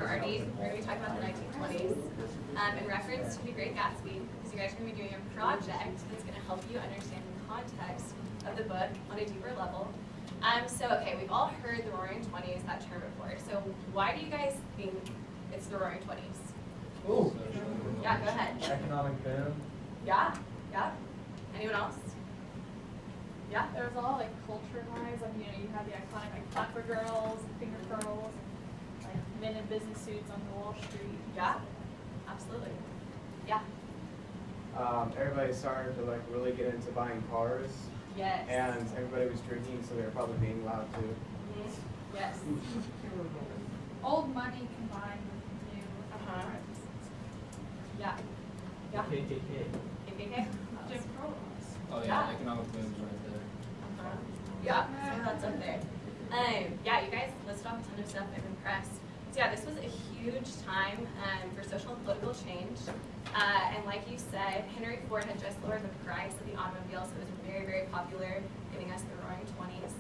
we're going to be talking about the 1920s in reference to the Great Gatsby, because you guys are going to be doing a project that's going to help you understand the context of the book on a deeper level. Okay, we've all heard the Roaring Twenties, that term before. So why do you guys think it's the Roaring Twenties? Ooh. Yeah, go ahead. Economic boom. Yeah. Anyone else? Yeah. There was a lot of culture wise. You had the iconic Clapper Girls, Finger Curls, men in business suits on Wall Street. Yeah. Absolutely. Yeah. Everybody started to really get into buying cars. Yes. And everybody was drinking, so they were probably being loud too. Yes. Old money combined with new trends. Yeah. Yeah. KKK. Jim Crow laws. Oh yeah, economic boom is right there. Yeah, so that's up there. Yeah, you guys listed off a ton of stuff. I'm impressed. So yeah, this was a huge time for social and political change. And like you said, Henry Ford had just lowered the price of the automobile, so it was very, very popular, giving us the Roaring Twenties.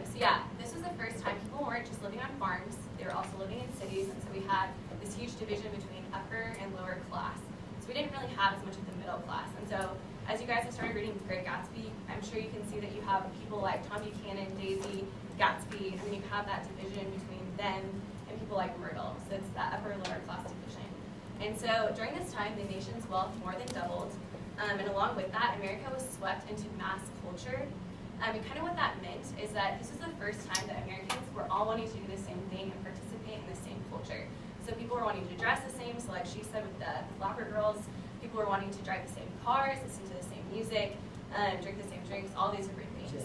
So yeah, this was the first time people weren't just living on farms, they were also living in cities, and so we had this huge division between upper and lower class. So we didn't really have as much of the middle class. And so as you guys have started reading The Great Gatsby, I'm sure you can see that you have people like Tom Buchanan, Daisy, Gatsby, and then you have that division between them and people like Myrtle. So it's that upper and lower class division. And so during this time, the nation's wealth more than doubled. And along with that, America was swept into mass culture. And kind of what that meant is that this was the first time that Americans were all wanting to do the same thing and participate in the same culture. So people were wanting to dress the same, so like she said with the Flapper Girls, people were wanting to drive the same cars, listen to the same music, drink the same drinks, all these different things.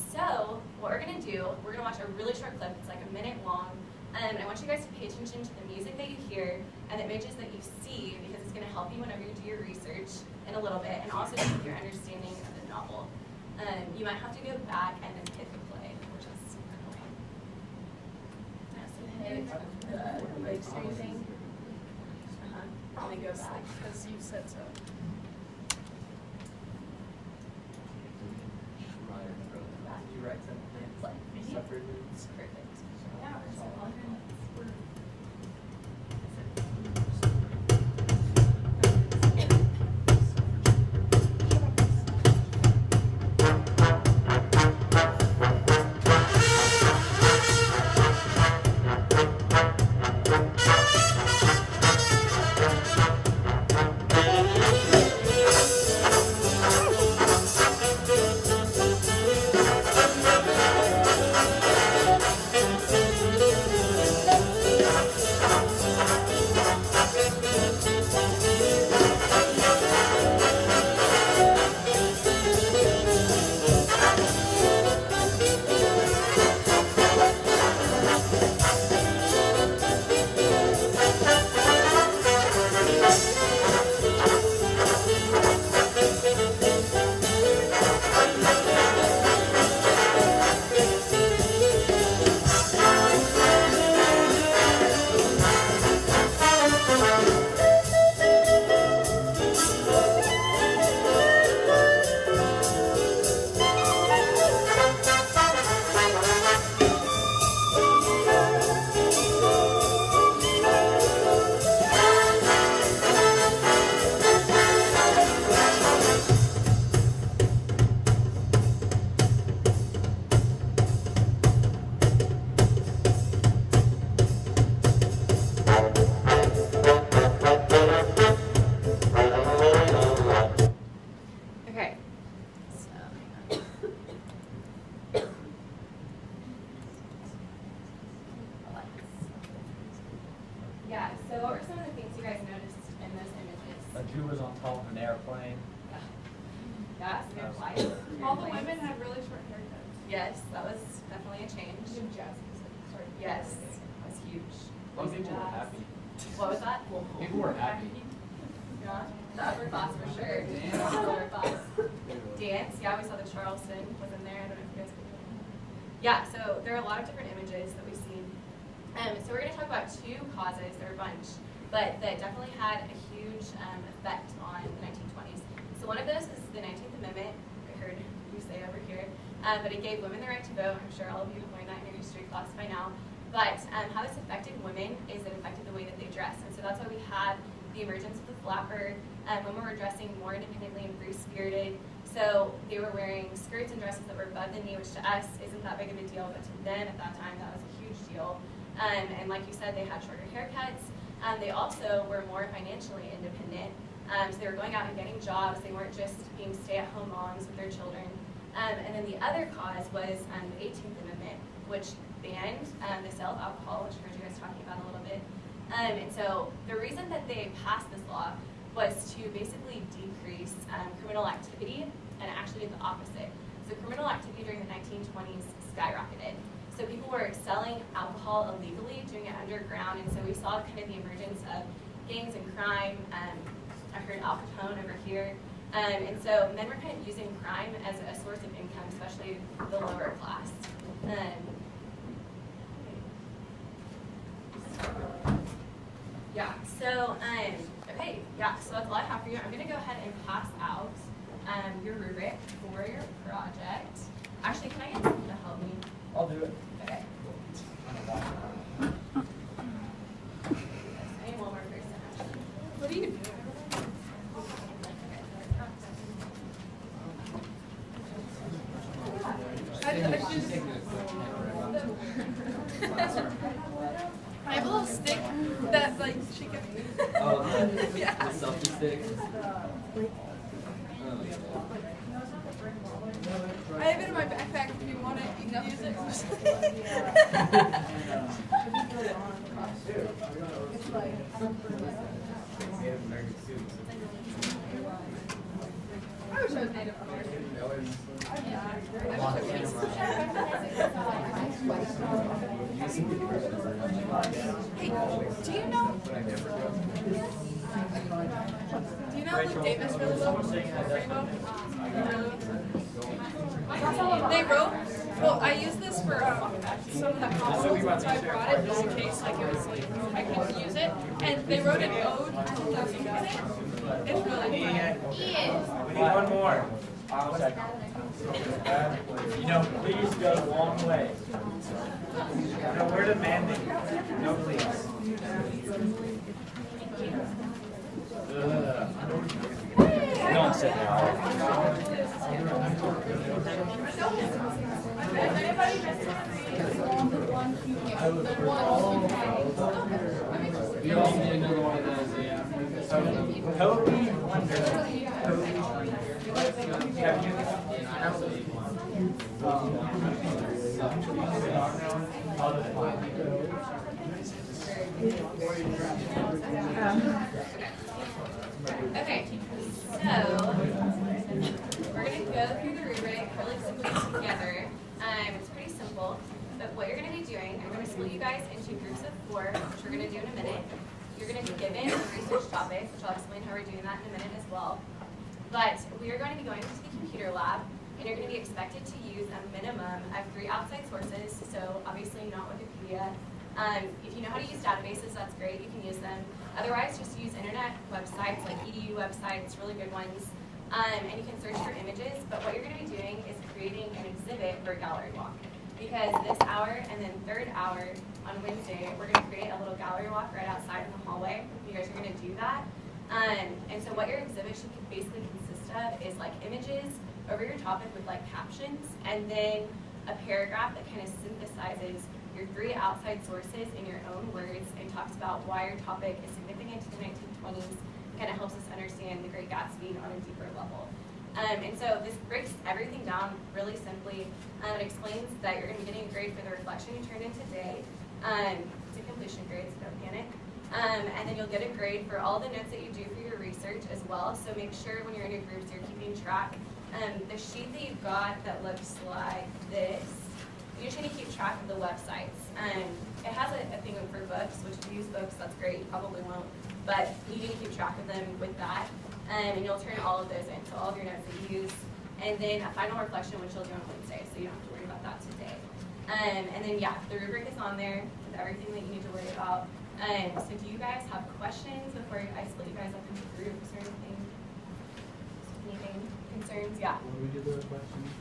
So what we're gonna do, we're gonna watch a really short clip, it's like a minute long, and I want you guys to pay attention to the music that you hear and the images that you see, because it's gonna help you whenever you do your research in a little bit, and also with your understanding of the novel. You might have to go back and then hit the play, which is annoying. So hit the big screen thing. And then go back. Because you said so. You write something. Suffered. Perfect. Yeah, so we're all the women had really short haircuts. Yes, that was definitely a change. Even Jasmine said, sorry. Yes, that was huge. Most people were happy. What was that? People were happy. Yeah, the upper class for sure. The lower class. Dance, yeah, we saw the Charleston was in there. I don't know if you guys could do that. Yeah, so there are a lot of different images that we see. So we're going to talk about two causes, there are a bunch, but that definitely had a huge effect on the 1920s. So one of those is the 19th Amendment, I heard you say over here, but it gave women the right to vote. I'm sure all of you have learned that in your history class by now. But how this affected women is it affected the way that they dress. And so that's why we had the emergence of the flapper. Women were dressing more independently and free-spirited. So they were wearing skirts and dresses that were above the knee, which to us isn't that big of a deal, but to them at that time, that was a huge deal. And like you said, they had shorter haircuts. They also were more financially independent. So they were going out and getting jobs. They weren't just being stay-at-home moms with their children. And then the other cause was the 18th Amendment, which banned the sale of alcohol, which I heard you guys talking about a little bit. And so the reason that they passed this law was to basically decrease criminal activity and actually did the opposite. So criminal activity during the 1920s skyrocketed. So people were selling alcohol illegally, doing it underground, and so we saw kind of the emergence of gangs and crime. I heard Al Capone over here. And so men were kind of using crime as a source of income, especially the lower class. Yeah, so, okay, yeah, so that's all I have for you. I'm gonna go ahead and pass out your rubric for your project. Actually, can I get someone to help me? I'll do it. Okay. I need one more person, actually. What are you doing? I have a little stick that like she can. Oh, Yeah. the selfie stick. I have it in my backpack. If you want it, you can use it. Native American students. I wish I was Native American. Hey, do you know? Do you know Luke Davis really well? Rainbow? They wrote. Well, I use this for some of the consoles, so I brought it just in case, like it was like I couldn't use it. And they wrote an ode to Luke in it. It's really fun. We need one more. I'll check. You know, please go a long way. No, we're demanding. No, please. Don't sit down. We all need another one of those, yeah. Toby Wonder. Have you? Okay, so we're going to go through the rubric really simply together. It's pretty simple, but what you're going to be doing, I'm going to split you guys into groups of 4, which we're going to do in a minute. You're going to be given a research topic, which I'll explain how we're doing that in a minute as well. But we are going to be going into the computer lab, and you're going to be expected to use a minimum of 3 outside sources, so obviously not Wikipedia. If you know how to use databases, that's great, you can use them. Otherwise, just use internet websites like EDU websites, really good ones, and you can search for images, but what you're going to be doing is creating an exhibit for a gallery walk. Because this hour and then 3rd hour on Wednesday, we're going to create a little gallery walk right outside in the hallway. You guys are going to do that. And so what your exhibit should basically consist of is like images over your topic with like captions, and then a paragraph that kind of synthesizes your 3 outside sources in your own words and talks about why your topic is significant to the 1920s, kind of helps us understand the Great Gatsby on a deeper level. And so this breaks everything down really simply. It explains that you're going to be getting a grade for the reflection you turned in today. It's a completion grade, so don't panic. And then you'll get a grade for all the notes that you do for your research as well. So make sure when you're in your groups you're keeping track. The sheet that you've got that looks like this, you just need to keep track of the websites. It has a thing for books, which if you use books, that's great, you probably won't. But you need to keep track of them with that. And you'll turn all of those in, so all of your notes that you use. And then a final reflection, which you'll do on Wednesday, so you don't have to worry about that today. And then, yeah, the rubric is on there with everything that you need to worry about. So do you guys have questions before I split you guys up into groups or anything? Anything? Concerns? Yeah. When we do the questions?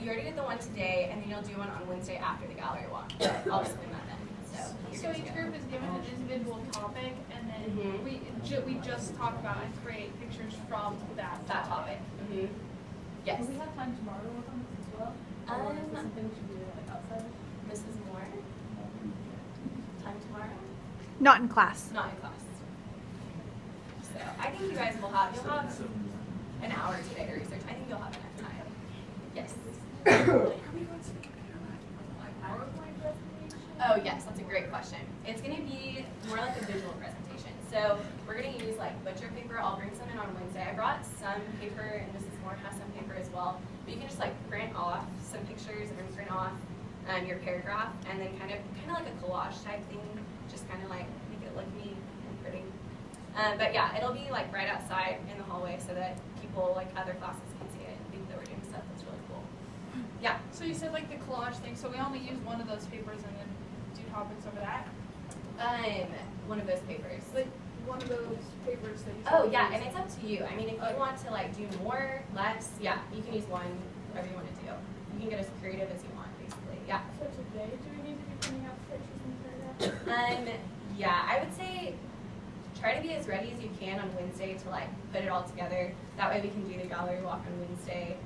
You already did the one today, and then you'll do one on Wednesday after the gallery walk. I'll explain that then. So each group is given an individual topic, and then Mhm. we just talk about and create pictures from that topic. Yes. Do we have time tomorrow to work on this as well? Or is this something we should do like outside? Mrs. Moore? Time tomorrow? Not in class. Not in class. So I think you guys you'll have an hour today to research. I think you'll have enough time. Yes. Oh yes, that's a great question. It's going to be more like a visual presentation. So we're going to use like butcher paper. I'll bring some in on Wednesday. I brought some paper, and Mrs. Moore has some paper as well. But you can just like print off some pictures and print off your paragraph, and then kind of like a collage type thing. Just kind of like make it look neat and pretty. But yeah, it'll be like right outside in the hallway so that people like other classes can see it and think that we're doing stuff that's really cool. Yeah. So you said like the collage thing. So we only use one of those papers and then do topics over that. One of those papers. Like one of those papers that you said. Oh we yeah, use. and it's up to you. I mean, if you want to like do more, less, yeah, you can use one, whatever you want to do. You can get as creative as you want, basically. Yeah. So today, do we need to be printing out pictures and paragraphs? Yeah, I would say try to be as ready as you can on Wednesday to like put it all together. That way we can do the gallery walk on Wednesday.